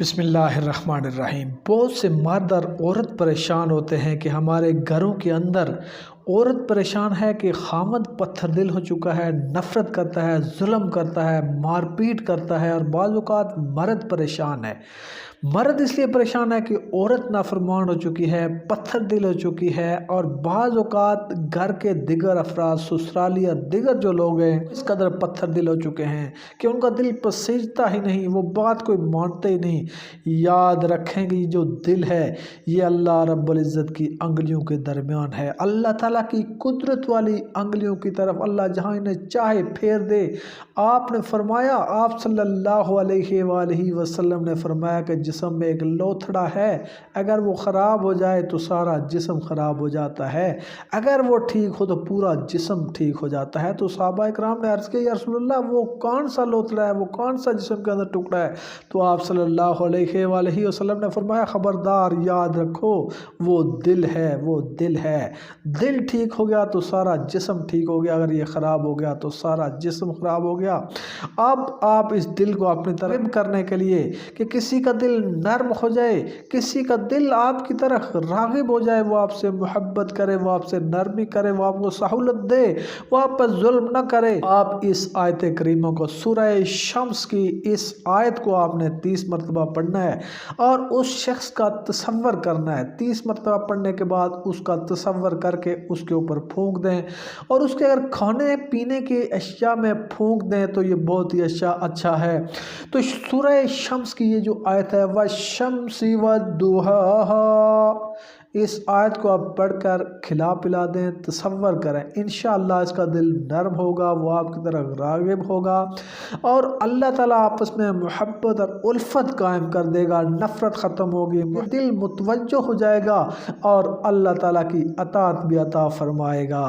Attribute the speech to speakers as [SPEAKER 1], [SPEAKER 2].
[SPEAKER 1] بسم اللہ الرحمن الرحیم۔ بہت سے مرد اور عورت پریشان ہوتے ہیں کہ ہمارے گھروں کے اندر عورت پریشان ہے کہ خامد پتھر دل ہو چکا ہے، نفرت کرتا ہے، ظلم کرتا ہے، مار پیٹ کرتا ہے، اور بعض اوقات مرد پریشان ہے۔ مرد اس لیے پریشان ہے کہ عورت نافرمان ہو چکی ہے، پتھر دل ہو چکی ہے، اور بعض اوقات گھر کے دیگر افراد، سسرالی اور دیگر جو لوگ ہیں اس قدر پتھر دل ہو چکے ہیں کہ ان کا دل پسیجتا ہی نہیں، وہ بات کوئی مانتے ہی نہیں۔ یاد رکھیں کہ جو دل ہے یہ اللہ رب العزت کی انگلیوں کے درمیان ہے، اللہ تعالیٰ کی قدرت والی انگلیوں کی طرف اللہ جہاں انہیں چاہے پھیر دے۔ آپ نے فرمایا، آپ صلی اللہ علیہ وآلہ وسلم نے فرمایا کہ جسم میں ایک لوتھڑا ہے، اگر وہ خراب ہو جائے تو سارا جسم خراب ہو جاتا ہے، اگر وہ ٹھیک ہو تو پورا جسم ٹھیک ہو جاتا ہے۔ تو صحابہ اکرام نے عرض کیا، یا رسول اللہ وہ کون سا لوتھڑا ہے، وہ کون سا جسم کے اندر ٹکڑا ہے؟ تو آپ صلی اللہ علیہ وآلہ وسلم نے فرمایا، خبردار یاد رکھو وہ دل ہے، وہ دل ہے۔ دل ٹھیک ہو گیا تو سارا جسم ٹھیک ہو گیا، اگر یہ خراب ہو گیا تو سارا جسم خراب ہو گیا۔ اب آپ اس دل کو اپنی طرف کرنے کے لیے کہ کسی کا دل نرم ہو جائے، کسی کا دل آپ کی طرف راغب ہو جائے، وہ آپ سے محبت کرے، وہ آپ سے نرمی کرے، وہ آپ کو سہولت دے، وہ آپ پر ظلم نہ کرے، آپ اس آیت کریمہ کو، سورہ شمس کی اس آیت کو آپ نے 30 مرتبہ پڑھنا ہے اور اس شخص کا تصور کرنا ہے۔ 30 مرتبہ پڑھنے کے بعد اس کا تصور کر کے اس کے اوپر پھونک دیں، اور اس کے اگر کھانے پینے کے اشیاء میں پھونک دیں تو یہ بہت ہی اچھا ہے۔ تو سورہ شمس کی یہ جو آیت ہے، وَالشَّمْسِ وَالضُّحَاهَا، اس آیت کو آپ پڑھ کر کھلا پلا دیں، تصور کریں، انشاءاللہ اس کا دل نرم ہوگا، وہ آپ کی طرف راغب ہوگا، اور اللہ تعالیٰ آپس میں محبت اور الفت قائم کر دے گا، نفرت ختم ہوگی، دل متوجہ ہو جائے گا، اور اللہ تعالیٰ کی اطاعت بھی عطا فرمائے گا۔